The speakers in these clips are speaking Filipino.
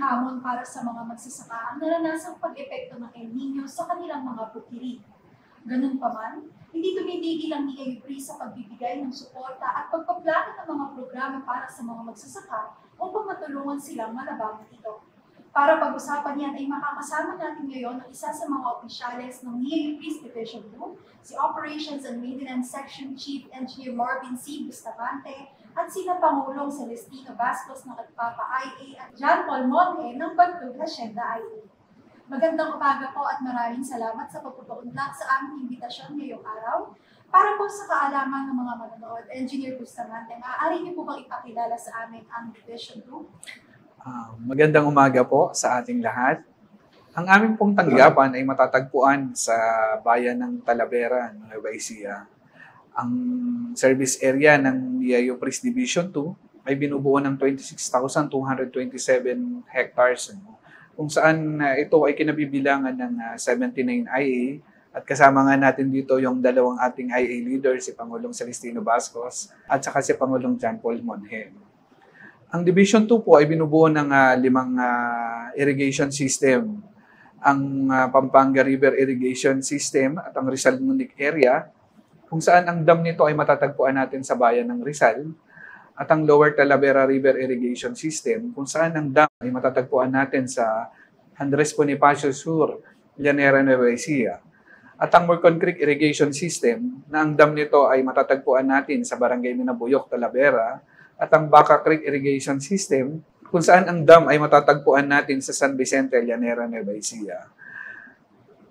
hamon para sa mga magsasaka ang naranasang pag-epekto ng El Nino sa kanilang mga pukiri. Ganun pa man, hindi tumitigil ang NIAUPRI sa pagbibigay ng suporta at pagpaplano ng mga programa para sa mga magsasaka upang matulungan silang malabanan ito. Para pag-usapan yan ay makakasama natin ngayon ang isa sa mga opisyales ng NIAUPRI's Division 2, si Operations and Maintenance Section Chief Engineer Marvin C. Bustamante, at sina Pangulong Celestino Bastos ng Agpapa-IA at John Paul Monge ng Bantog Hacienda IA. Magandang umaga po at maraming salamat sa pagpupunlak sa aming imbitasyon ngayong araw. Para po sa kaalaman ng mga manonood, Engineer Bustamante, maaari niyo po bang ipakilala sa amin ang Division 2? Magandang umaga po sa ating lahat. Ang aming pong tanggapan ay matatagpuan sa bayan ng Talavera, Nueva Ecija. Ang service area ng NIAUPRI's Division 2 ay binubuo ng 26,227 hectares, kung saan ito ay kinabibilangan ng 79 IA at kasama nga natin dito yung dalawang ating IA leader, si Pangulong Celestino Bastos at saka si Pangulong John Paul Monge. Ang Division 2 po ay binubuo ng 5 irrigation system. Ang Pampanga River Irrigation System at ang Rizal Munich Area, kung saan ang dam nito ay matatagpuan natin sa bayan ng Rizal, at ang Lower Talavera River Irrigation System, kung saan ang dam ay matatagpuan natin sa Andres Bonifacio Sur, Llanera, Nueva Ecija. At ang Morcon Creek Irrigation System, na ang dam nito ay matatagpuan natin sa Barangay Minabuyok, Talavera, at ang Baca Creek Irrigation System, kung saan ang dam ay matatagpuan natin sa San Vicente, Llanera, Nueva Ecija.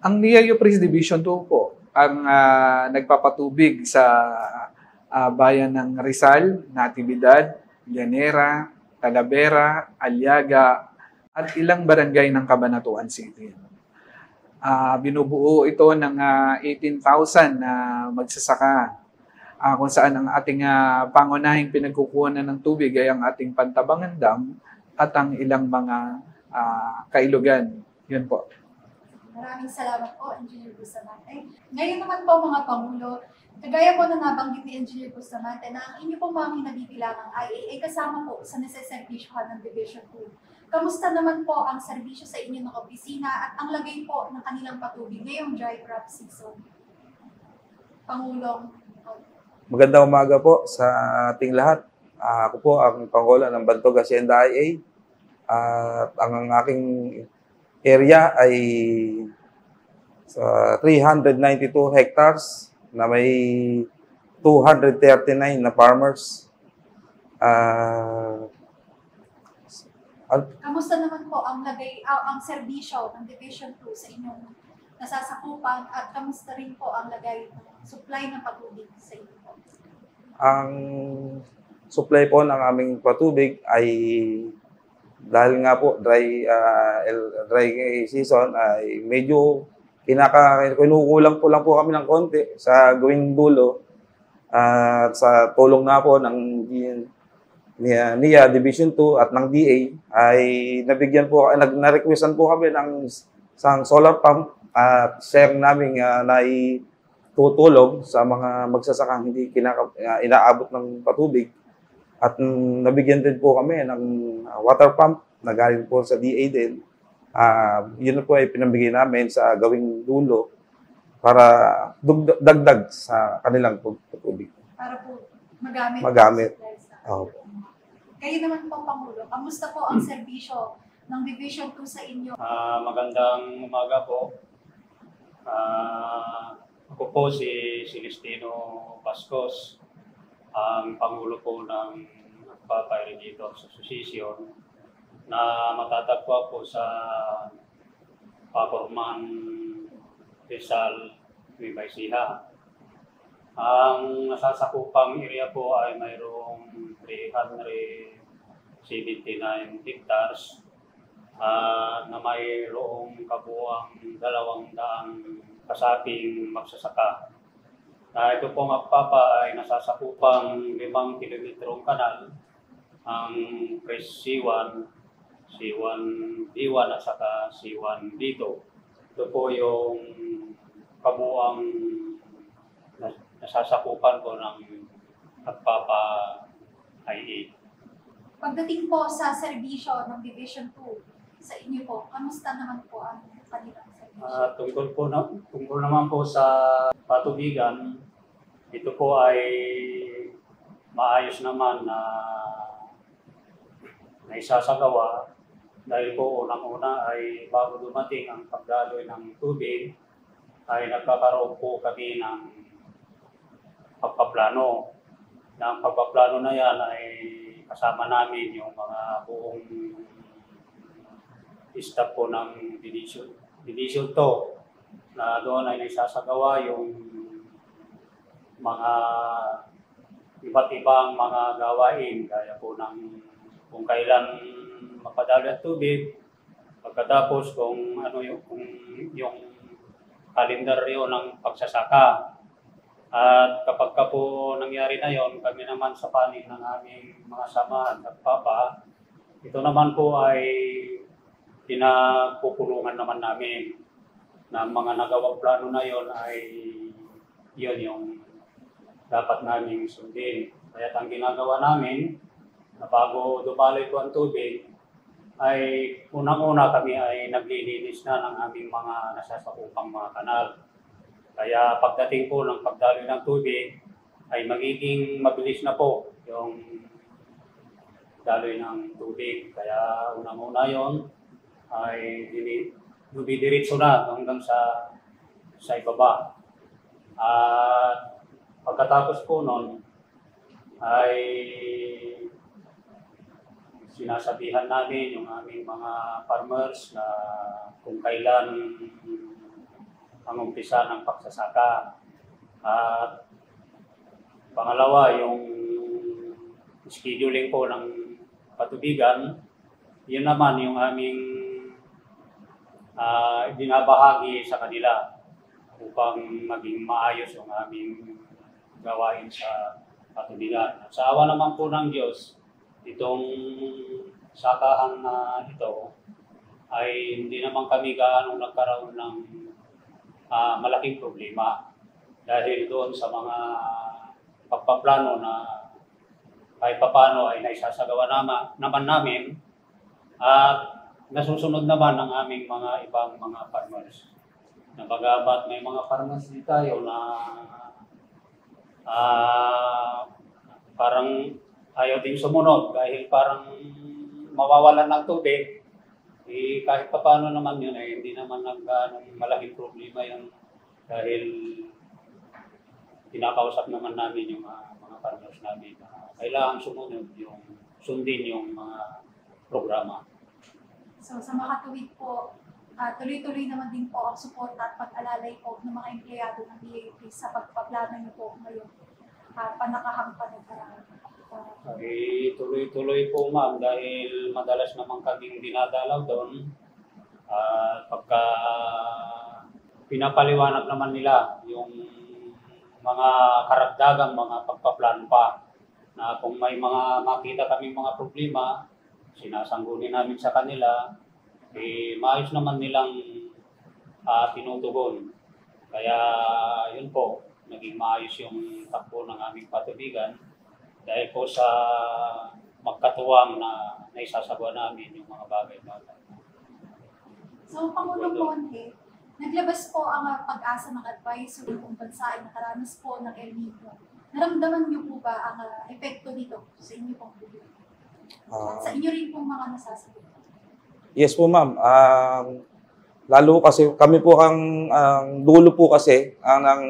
Ang NIAUPRI's Division 2 po ang nagpapatubig sa bayan ng Rizal, Natividad, Llanera, Talavera, Aliaga, at ilang barangay ng Cabanatuan City. Binubuo ito ng 18,000 na magsasaka, kung saan ang ating pangunahing pinagkukuhanan ng tubig ay ang ating Pantabangan Dam at ang ilang mga kailugan. Yun po. Maraming salamat po, Engineer Bustamante. Ngayon naman po mga Pangulo, kagaya po na nabanggit ni Engineer Bustamante na ang inyo pong mga nabibilangang IA ay kasama po sa naseservisyohan ng Division 2. Kamusta naman po ang serbisyo sa inyo ng opisina at ang lagay po ng kanilang patubig ngayong dry crop season? Pangulong. Magandang umaga po sa ating lahat. Ako po ang Pangulo ng Bantog Hacienda IA. At ang aking area ay sa 392 hectares na may 239 na farmers. Kamusta naman po ang ang serbisyo ng Division 2 sa inyong nasasakupan at kamusta rin po ang lagay ng supply ng patubig sa inyo po? Ang supply po ng aming patubig ay dahil nga po dry season ay medyo kinukulang po lang po kami ng konti sa gawing dulo at sa tulong nga po ng NIA Division 2 at ng DA ay nabigyan po, na-requestan po kami ng isang solar pump at share namin na itutulong sa mga magsasakang hindi inaabot ng patubig. At nabigyan din po kami ng water pump na galing po sa DA din. Yun po ay pinambigay namin sa gawing dulo para dagdag sa kanilang patubig. Para po magamit. Magamit. Kayo naman po, Pangulo, kamusta po ang serbisyo ng Division 2 sa inyo? Magandang umaga po. Ako po si Celestino Bastos, ang Pangulo po ng Agpapa Irrigators Association na matatagpuan po sa Pacorman, Rizal, Nueva Ecija. Ang nasasakupang area po ay mayroong 379 hectares na mayroong kabuuang 200 kasaping magsasaka. Ito pong Agpapa ay nasasakupang 5 kilometrong kanal, ang Press C1, C1 D1 at saka C1 D2. Ito po yung kabuuang nasasakupan po ng Agpapa IA. Pagdating po sa serbisyo ng Division 2, sa inyo po, kamusta naman po ang kanilang servisyo? Tungkol naman po sa patubigan, ito po ay maayos naman na naisasagawa dahil po unang-una ay bago dumating ang pagdaloy ng tubig ay nagkakaroon po kami ng pagpaplano. Na ang pagpaplano na yan ay kasama namin yung mga buong staff po ng division to na doon ay naisasagawa yung mga iba't ibang mga gawain gaya po ng kung kailan mapadali ang tubig, pagkatapos kung ano yung kalendaryo ng pagsasaka. At kapag ka po nangyari na yon, kami naman sa panig ng aming mga samahan at papa, ito naman po ay pinagpupulungan naman namin na mga nagawang plano na yon ay yun yung dapat namin sundin. Kaya ang ginagawa namin na bago dumaloy po ang tubig, ay unang-una kami ay naglilinis na ng aming mga nasasakupang mga kanal. Kaya pagdating po ng pagdaloy ng tubig, ay magiging mabilis na po yung daloy ng tubig. Kaya unang-una yon ay dumidiretso na hanggang sa ibaba. At pagkatapos po nun, ay sinasabihan namin yung aming mga farmers na kung kailan ang umpisa ng pagsasaka. At pangalawa, yung scheduling po ng patubigan, yun naman yung aming binabahagi sa kanila upang maging maayos yung aming gawain sa patubigan. At sa awa naman po ng Diyos, itong sakahan na ito ay hindi naman kami gaano nagkaroon ng malaking problema dahil doon sa mga pagpaplano na kahit papano ay naisasagawa naman namin at nasusunod naman ang aming mga ibang mga farmers. Napagabat may mga farmers din tayo na parang ayaw din sumunod dahil parang mawawalan ng tubig. Kahit pa paano naman yun ay hindi naman nagganong malaking problema yun dahil kinakausap naman namin yung mga partners namin na kailangan sumunod sundin yung mga programa. So sa makatuwid po, tuloy-tuloy naman din po ang suporta at pag-alalay po ng mga empleyado ng DAP sa pagpaplano niyo po ngayon panakahang panagkaraan. Tuloy-tuloy po ma'am dahil madalas naman kaming dinadalaw doon. Pagka pinapaliwanag naman nila yung mga karagdagang mga pagpaplano pa na kung may mga makita kaming mga problema, sinasanggunin namin sa kanila, maayos naman nilang tinutugon. Kaya yun po, naging maayos yung takbo ng aming patubigan dahil po sa magkatuwang na naisasagawa namin yung mga bagay-bagay. So, Pangulong Monte, naglabas po ang pag-asa ng advisory kung bansa ay nakaranas po ng El Nino. Naramdaman niyo po ba ang epekto nito sa inyo pong buhay? At sa inyo rin pong mga nasasagot? Yes po ma'am. Lalo kasi kami po ang dulo po kasi ang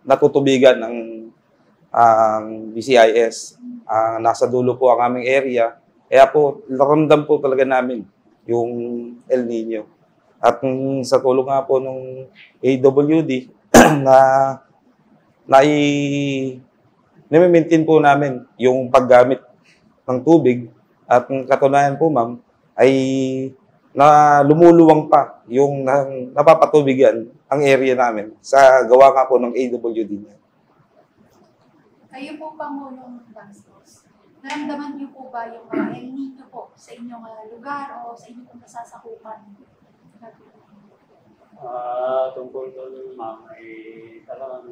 natutubigan ng BCIS. Nasa dulo po ang aming area. Kaya po, naramdam po talaga namin yung El Nino. At sa tulong nga po ng AWD na-maintain po namin yung paggamit ng tubig. At katunayan po ma'am, ay na lumuluwang pa yung napapatubigan ang area namin sa gawa nga po ng AWD niya. Kayo po, Pangulong Bastos, naramdaman niyo po ba yung El Nino po sa inyong lugar o sa inyong nasasakupan? Tungkol doon, ma'am, ay talagang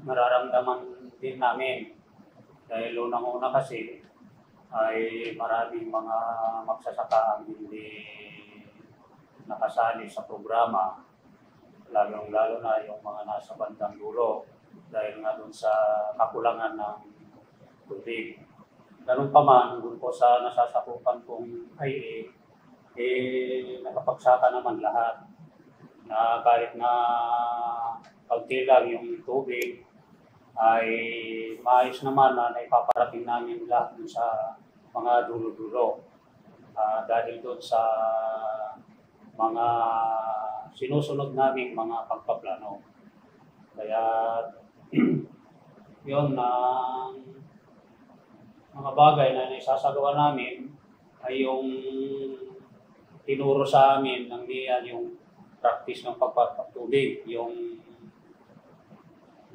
nararamdaman din namin. Dahil unang-una kasi, ay maraming mga magsasaka ang hindi nakasali sa programa, lalong-lalo na yung mga nasa bandang dulo dahil nga doon sa kakulangan ng tubig. Ganun pa man, doon po sa nasasakupan kong IA, nakapagsaka naman lahat na kahit na kaunti lang yung tubig, ay maayos naman na naipaparating namin lahat dun sa mga dulo-dulo. Dahil doon sa mga sinusunod naming mga pagpaplano. Kaya yun na mga bagay na naisasagawa namin ay yung tinuro sa amin ng NIA yung practice ng pagpapatubig, yung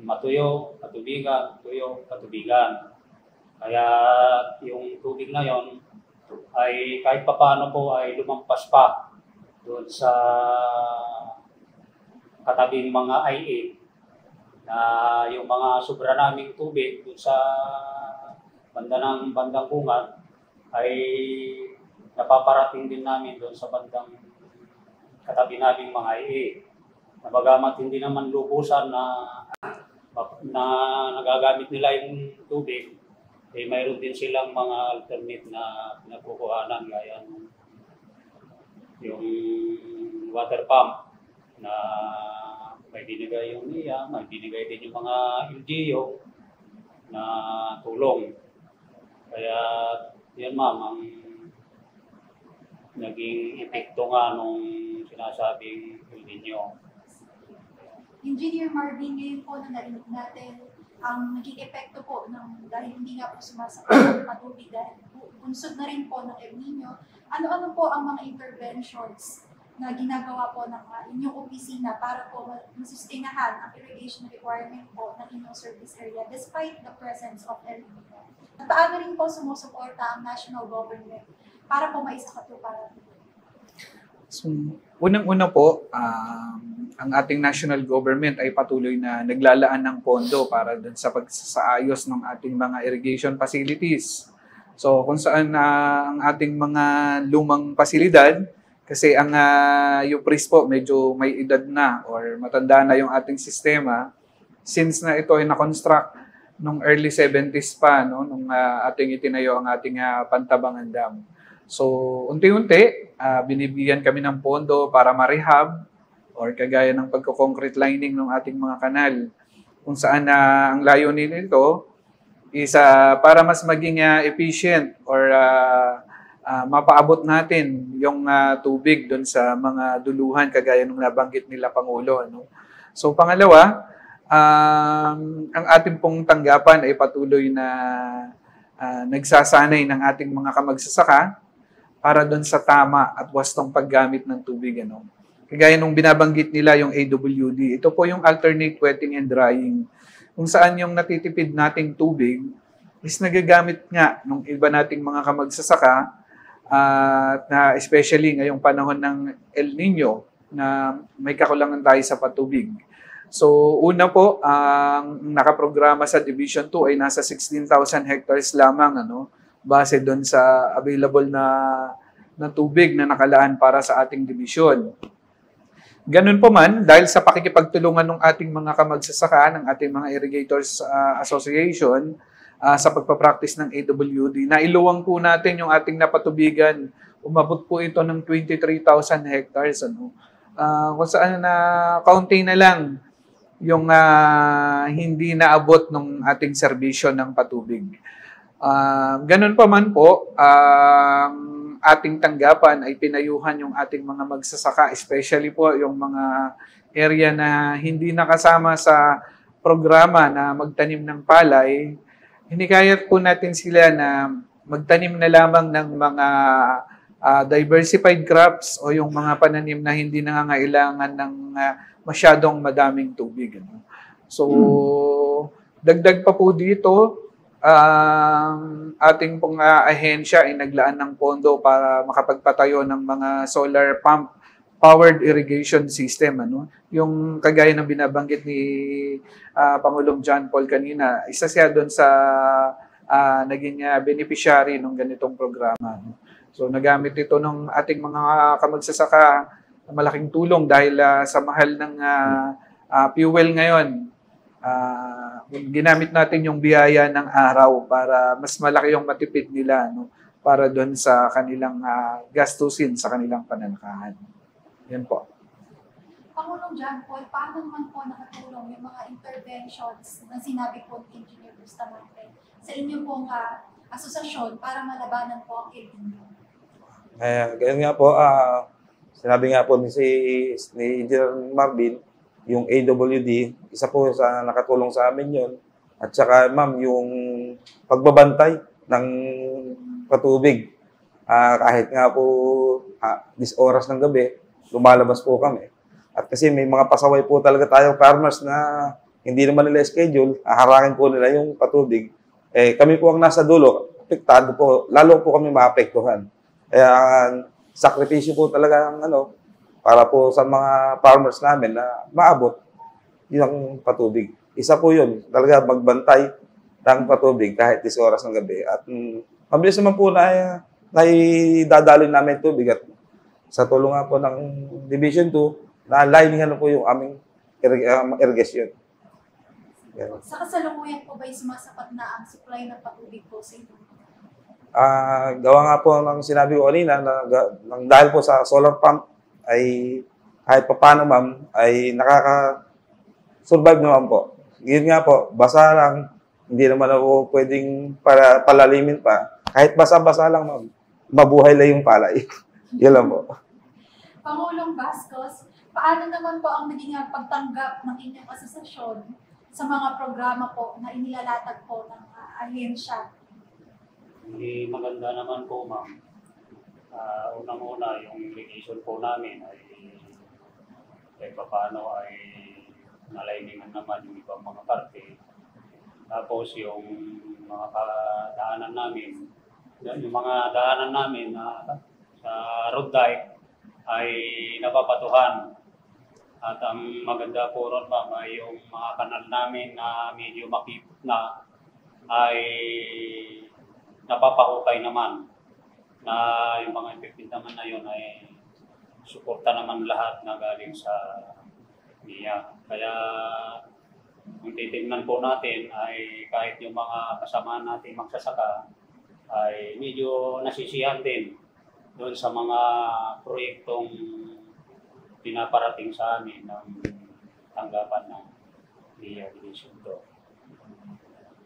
matuyo, katubigan, tuyo, katubigan. Kaya yung tubig na yon ay kahit papaano po ay lumampas pa doon sa katabing mga IA na yung mga sobra naming tubig doon sa bandang bungat ay napaparating din namin doon sa bandang katabi naming mga IA. Nabagamat hindi naman lubusan na nagagamit nila yung tubig, mayroon din silang mga alternate na pinakukuhanan gaya yung water pump na may binigay yung NIA, may binigay din yung mga LGU na tulong. Kaya yan ma'am, ang naging epekto nga nung sinasabing El Nino. Engineer Marvin, ngayon po na narinig natin ang naging epekto po ng dahil hindi nga po sumasapat ang patubig dahil bunsod na rin po ng El Nino. Ano-ano po ang mga interventions na ginagawa po ng inyong opisina para po masustinahan ang irrigation requirement po ng inyong service area despite the presence of El Nino? At paano rin po sumusuporta ang national government para po maisakatuparan? So, unang-una po, ang ating national government ay patuloy na naglalaan ng pondo para dun sa pagsasaayos ng ating mga irrigation facilities. So, kung saan ang ating mga lumang pasilidad, kasi ang UPRIS po medyo may edad na or matanda na yung ating sistema, since na ito ay na-construct nung early 70s pa, no, nung ating itinayo ang ating Pantabangan Dam. So, unti-unti, binibigyan kami ng pondo para ma-rehab or kagaya ng pagko-concrete lining ng ating mga kanal. Kung saan ang layunin nito is para mas maging efficient or mapaabot natin yung tubig doon sa mga duluhan kagaya ng nabanggit nila Pangulo. No? So, pangalawa, ang ating pong tanggapan ay patuloy na nagsasanay ng ating mga kamagsasaka para doon sa tama at wastong paggamit ng tubig. Ano? Kagaya nung binabanggit nila yung AWD, ito po yung alternate wetting and drying. Kung saan yung natitipid nating tubig is nagagamit nga ng iba nating mga kamagsasaka na especially ngayong panahon ng El Nino na may kakulangan tayo sa patubig. So, una po, ang nakaprograma sa Division 2 ay nasa 16,000 hectares lamang, ano, base doon sa available na tubig na nakalaan para sa ating division. Ganun po man, dahil sa pakikipagtulungan ng ating mga kamagsasaka, ng ating mga Irrigators Association, sa pagpapractice ng AWD, nailuwang po natin yung ating napatubigan. Umabot po ito ng 23,000 hectares. Ano? Kung saan kaunti na lang yung hindi naabot ng ating serbisyo ng patubig. Ganun pa man po, ang ating tanggapan ay pinayuhan yung ating mga magsasaka, especially po yung mga area na hindi nakasama sa programa na magtanim ng palay. Hinikayat po natin sila na magtanim na lamang ng mga diversified crops o yung mga pananim na hindi nangangailangan ng masyadong madaming tubig. Ano? So, dagdag pa po dito, ating pong ahensya ay naglaan ng pondo para makapagpatayo ng mga solar pump powered irrigation system. Ano? Yung kagaya ng binabanggit ni Pangulong John Paul kanina, isa siya doon sa naging beneficiary ng ganitong programa. No? So nagamit ito ng ating mga kamagsasaka, malaking tulong dahil sa mahal ng fuel ngayon. Ginamit natin yung biyaya ng araw para mas malaki yung matipid nila, no? Para doon sa kanilang gastusin sa kanilang pananakahan. Yan po. Pangulong John Paul, paano naman po nakatulong yung mga interventions na sinabi po ni Engineer Bustamante sa inyong pong asosasyon para malabanan po ang El Nino? Ganyan nga po, sinabi nga po ni Engineer Marvin, yung AWD, isa po sa nakatulong sa amin yon. At saka ma'am, yung pagbabantay ng patubig. Kahit nga po 10 oras ng gabi, lumalabas po kami. At kasi may mga pasaway po talaga tayong farmers na hindi naman nila schedule, haharakin po nila yung patubig. Kami po ang nasa dulo, apektado po, lalo po kami maapektuhan. Kaya sakripisyo po talaga ang para po sa mga farmers namin na maabot yung patubig. Isa po yun, talaga magbantay ng patubig kahit 10 oras ng gabi. At mabilis naman po na idadaloy namin tubig at sa tulong nga po ng Division 2, na-liningan na po yung aming irrigation. Sa kasalukuyan po ba'y sumasapat na ang supply ng patubig po sa inyo? Gawa nga po ng sinabi ko kanina, dahil po sa solar pump, ay kahit pa paano ma'am, ay nakaka-survive naman po. Yun nga po, basa lang, hindi naman ako pwedeng palalimin pa. Kahit basa-basa lang ma'am, mabuhay lang yung palay. Yun lang po. Pangulong Bascos, paano naman po ang naging pagtanggap ng inyong asosasyon sa mga programa po na inilalatag po ng ahensya? Maganda naman po, ma'am. Unang-una, yung irrigation po namin ay kahit paano ay naliningan naman yung ibang mga parte. Tapos yung mga daanan namin, yung mga daanan namin sa road dike ay napapatuhan. At ang maganda po ron, ma'am, ay yung mga kanal namin na medyo makipot na ay napapahukay naman. Na yung mga effective naman na yun ay suporta naman lahat na galing sa NIA. Kaya kung titignan po natin ay kahit yung mga kasama natin magsasaka ay medyo nasisiyahan din doon sa mga proyektong pinaparating sa amin ng tanggapan ng NIA Division 2.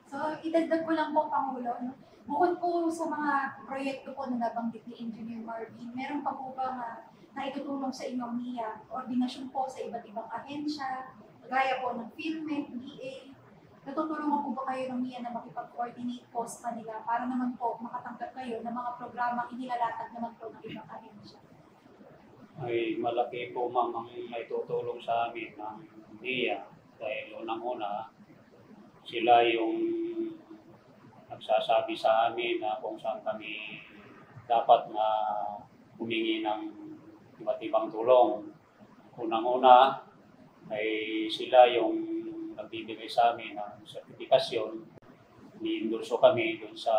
So, idagdag ko lang po, Pangulo, no? Bukod po sa mga proyekto po na nabanggit ni Engineer Marvin, meron pa po ba na itutulong sa inyong NIA, koordinasyon po sa iba't ibang ahensya, gaya po ng PhilMed, DA, natutulungan po ba kayo ng NIA na makipag-coordinate po sa kanila para naman po makatanggap kayo ng mga programang inilalatag naman po ng ibang ahensya? Ay malaki po, ma'am, ang may tutulong sa amin ng NIA dahil unang-una sila yung nagsasabi sa amin na kung saan kami dapat na humingi ng iba't ibang tulong. Unang-una ay sila yung nagbibigay sa amin ng sertifikasyon. Ni-endorso kami dun sa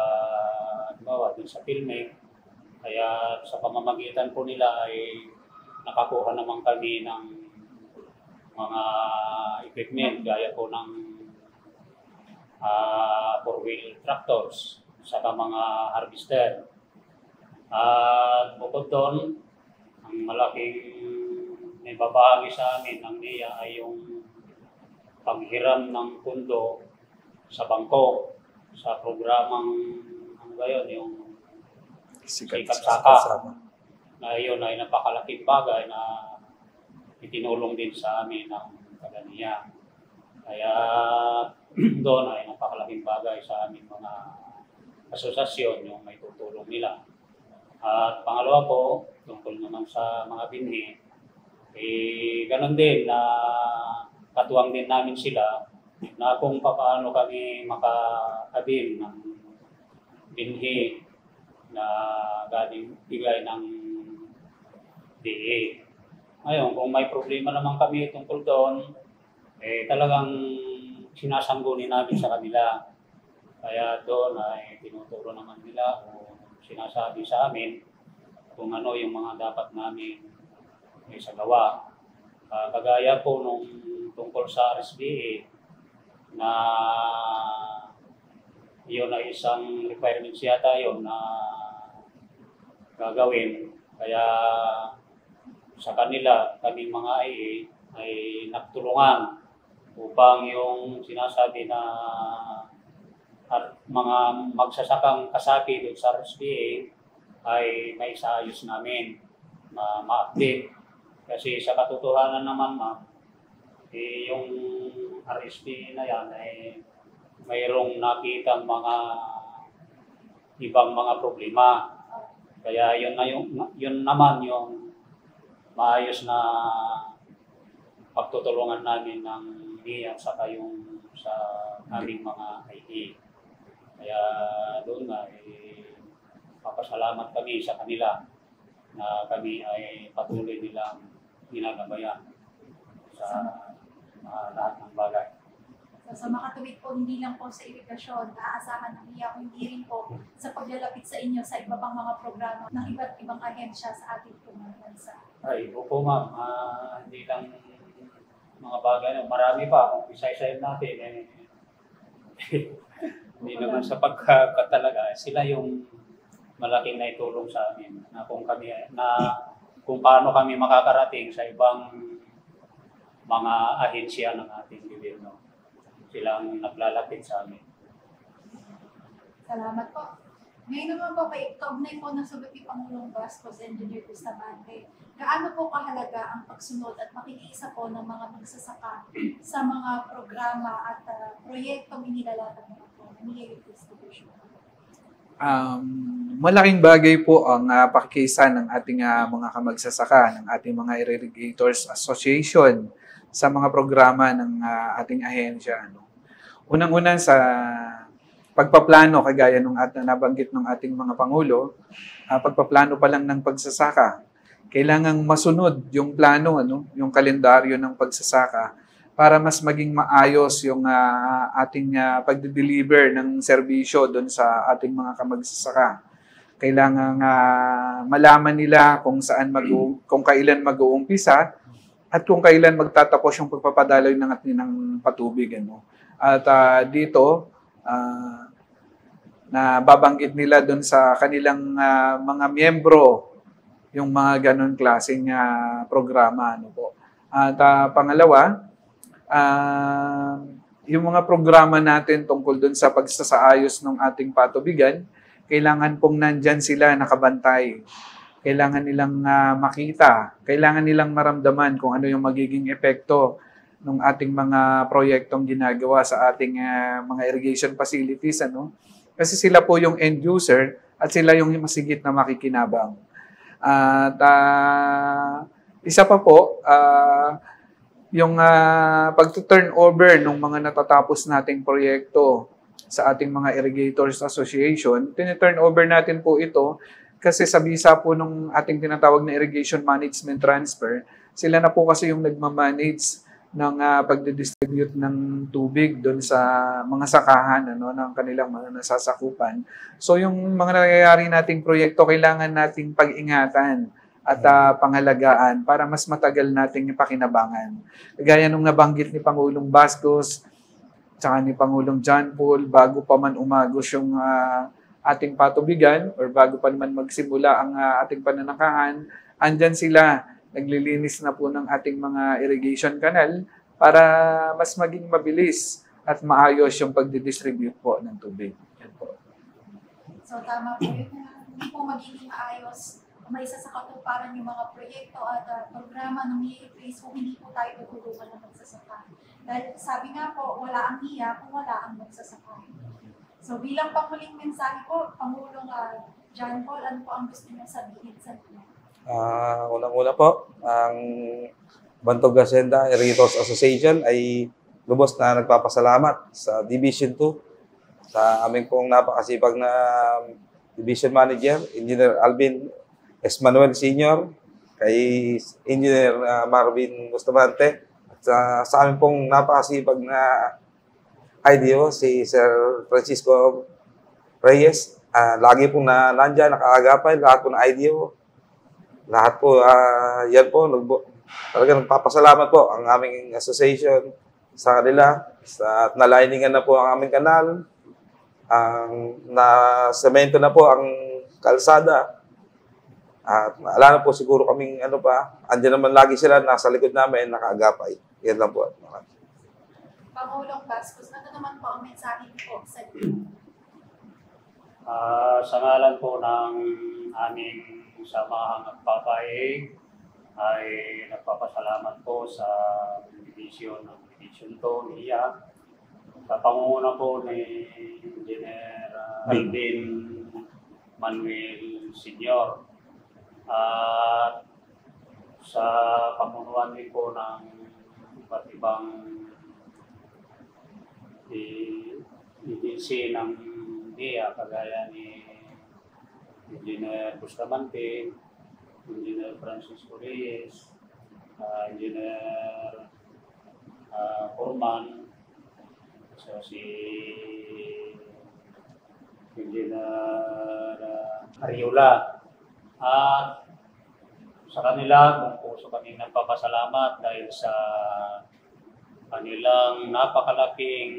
PhilMed. Kaya sa pamamagitan po nila ay nakakuha naman kami ng mga equipment gaya po ng 4-wheel tractors, saka mga harvester. At bukod doon, ang malaking may babahagi sa amin ng NIA ay yung paghiram ng pundo sa bangko sa programang yung Sikat Saka. Na yun ay napakalaking bagay na itinulong din sa amin ng taga-NIA. Kaya doon ay napakalaking bagay sa aming mga asosasyon yung may tutulong nila. At pangalawa po, tungkol naman sa mga binhi, ganun din na katuwang din namin sila na kung paano kami makaabil ng binhi na galing bigay ng DA. Ngayon, kung may problema naman kami tungkol doon, talagang sinasanggunin namin sa kanila. Kaya doon ay tinuturo naman nila o sinasabi sa amin kung ano yung mga dapat namin isagawa. Kagaya po nung tungkol sa RSBA na yun ay isang requirements yata yun na gagawin. Kaya sa kanila, kaming mga IA ay nagtulungan upang yung sinasabi na at mga magsasakang kasapi doon sa RSPA ay may saayos namin ma-update. Kasi sa katotohanan naman ma'am, yung RSPA na yan ay mayroong nakitang mga ibang mga problema. Kaya yun naman yung maayos na pagtutulungan namin ng NIA saka yung sa aming mga IA. Kaya doon nga, papasalamat kami sa kanila na kami ay patuloy nilang ginagabayan sa lahat ng bagay. So, sa makatuwid po, hindi lang po sa irigasyon, aasahan ng iya, kundi rin po sa paglalapit sa inyo sa iba pang mga programa ng iba't ibang ahensya sa ating mga bansa. Ay, opo ma'am, hindi lang mga bagay, marami pa kung isa-isayin natin. Hindi naman sa pagkatalaga, sila yung malaking naitulong sa amin na kung paano kami makakarating sa ibang mga ahensya ng ating gobyerno. Silang naglalapit sa amin. Salamat po. Ngayon naman po, kaugnay po ng sagot ni Pangulong Bascos, Engineer Bustamante, gaano po kahalaga ang pagsunod at makikiisa po ng mga magsasaka sa mga programa at proyektong inilalatag ng NIA distribution? Malaking bagay po ang pakikiisa ng ating mga kamagsasaka, ng ating mga irrigators association sa mga programa ng ating ahensya. Unang-una sa pagpaplano, kagaya nung nabanggit ng ating mga Pangulo, pagpaplano pa lang ng pagsasaka, kailangang masunod yung plano, yung kalendaryo ng pagsasaka para mas maging maayos yung ating pagde-deliver ng serbisyo doon sa ating mga kamagsasaka. Kailangan malaman nila kung kailan mag-uumpisa at kung kailan magtatapos yung pagpapadaloy ng patubig. At dito, na babanggit nila doon sa kanilang mga miyembro yung mga ganun klaseng programa. At pangalawa, yung mga programa natin tungkol doon sa pagsasaayos ng ating patubigan, kailangan pong nandyan sila nakabantay. Kailangan nilang makita, kailangan nilang maramdaman kung ano yung magiging epekto ng ating mga proyektong ginagawa sa ating mga irrigation facilities. Kasi sila po yung end user at sila yung masigit na makikinabang. At isa pa po, yung pag-turnover ng mga natatapos nating proyekto sa ating mga irrigators association, tine-turnover natin po ito kasi sa bisa po ng ating tinatawag na irrigation management transfer, sila na po kasi yung nagmamanage ng pagdidistribute ng tubig doon sa mga sakahan ng kanilang mga nasasakupan. So yung mga nangyayari nating proyekto, kailangan nating pag-ingatan at pangalagaan para mas matagal nating ipakinabangan. Gaya nung nabanggit ni Pangulong Bascos, tsaka ni Pangulong John Paul, bago pa man umagos yung ating patubigan or bago pa naman magsimula ang ating pananakahan, andyan sila, naglilinis na po ng ating mga irrigation canal para mas maging mabilis at maayos yung pagdidistribute po ng tubig. Yan po. So tama po yun na hindi po magiging maayos may isa sa katuparan yung mga proyekto at programa ng NIA kung hindi po tayo tutulungan ng magsasaka. Dahil sabi nga po, wala ang NIA kung wala ang magsasaka. So bilang panghuling mensahe po, Pangulong John Paul, ano po ang gusto niyo sabihin sa NIA? Unang-una po, ang Bantog Hacienda Irrigators Association ay lubos na nagpapasalamat sa Division 2, sa aming pong napakasipag na Division Manager, Engineer Alvin S. Manuel Sr., kay Engineer Marvin Bustamante, at sa aming pong napakasipag na IDO, si Sir Francisco Reyes. Lagi po nandyan, nakaagapay, lahat po ng IDO. Lahat po, yan po, talagang nagpapasalamat po ang aming association sa kanila. At naliningan na po ang aming kanal. Na-semento na po ang kalsada. At wala na po siguro kaming andyan naman lagi sila, nasa likod namin, nakaagapay. Yan lang po. Pangulong Bascos, ano naman po ang mensahe niyo po sa inyo? Sa ngalan po ng aming samahang nagpapaig, ay nagpapasalamat po sa Division 2, NIA, sa pangunguna po ni Engineer Alvin Manuel Sr. At sa pamunuan din po ng iba't ibang agency ng NIA, kagaya ni Engineer Bustamante, Engineer Francisco Reyes, Engineer Orman, so si Engineer Ariola. At sa kanila, kung puso kami nagpapasalamat dahil sa kanilang napakalaking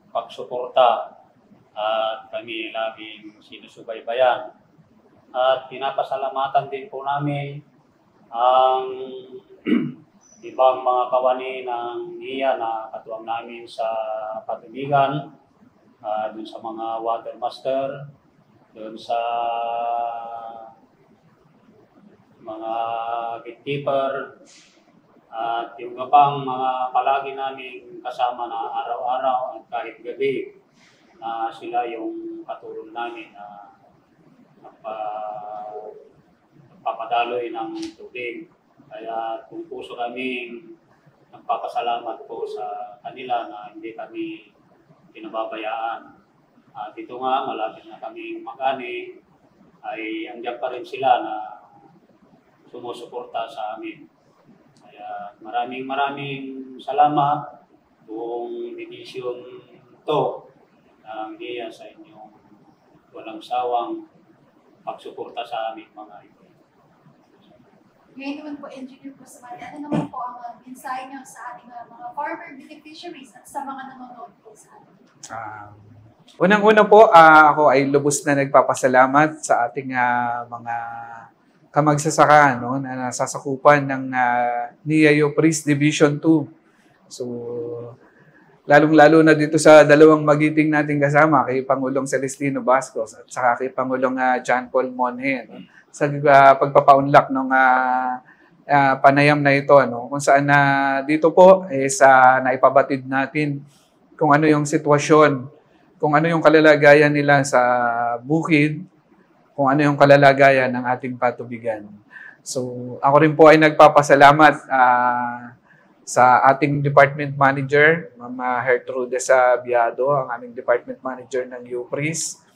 pagsuporta at kami laging sinusubaybayan. At pinapasalamatan din po namin ang ibang mga kawani ng NIA na katuwang namin sa patubigan, dun sa mga water master, dun sa mga gatekeeper, at yung pang mga palagi namin kasama na araw-araw at kahit gabi, na sila yung katulong namin na nagpapadaloy ng tubig. Kaya kung puso kaming nagpapasalamat po sa kanila na hindi kami pinababayaan. At ito nga, malapit na kaming mag-ani, ay andiyan pa rin sila na sumusuporta sa amin. Kaya maraming salamat buong Division 2 ng NIA sa inyong walang sawang pagsuporta sa aming mga ito. Ngayon naman po, Engineer Bustamante, ano naman po ang mensahe niyo sa ating mga farmer beneficiaries at sa mga nanonood po sa atin? Unang-una po, ako ay lubos na nagpapasalamat sa ating mga kamagsasaka na nasasakupan ng NIA UPRIS Division 2. So, lalong-lalo na dito sa dalawang magiting nating kasama, kay Pangulong Celestino Bascos at saka kay Pangulong John Paul Monje, sa pagpapaunlak ng panayam na ito, kung saan dito po sa naipabatid natin kung ano yung sitwasyon, kung ano yung kalalagayan nila sa bukid, kung ano yung kalalagayan ng ating patubigan. So ako rin po ay nagpapasalamat sa ating Department Manager, Ma'am Gertrude Sabiado, ang aming Department Manager ng UPRIS,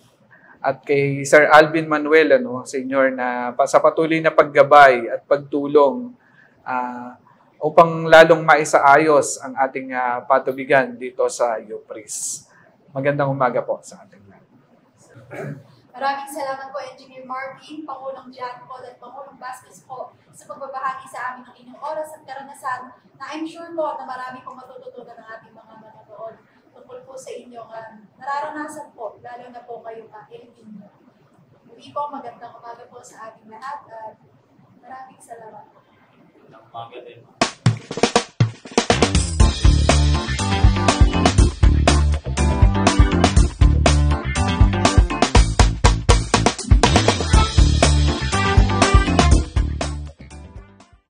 at kay Sir Alvin Manuel, Senior, na sa patuloy na paggabay at pagtulong upang lalong maisaayos ang ating patubigan dito sa UPRIS. Magandang umaga po sa ating lahat. Maraming salamat po, Engineer Marvin, Pangulong John Paul at Pangulong Bascos po sa pagbabahagi sa amin ng inyong oras at karanasan na I'm sure po na marami pong matututunan ng ating mga manonood tungkol po sa inyong nararanasan po, lalo na po kayong Pilipino. Muli po, magandang umaga po sa ating lahat at maraming salamat po. Magandang umaga din.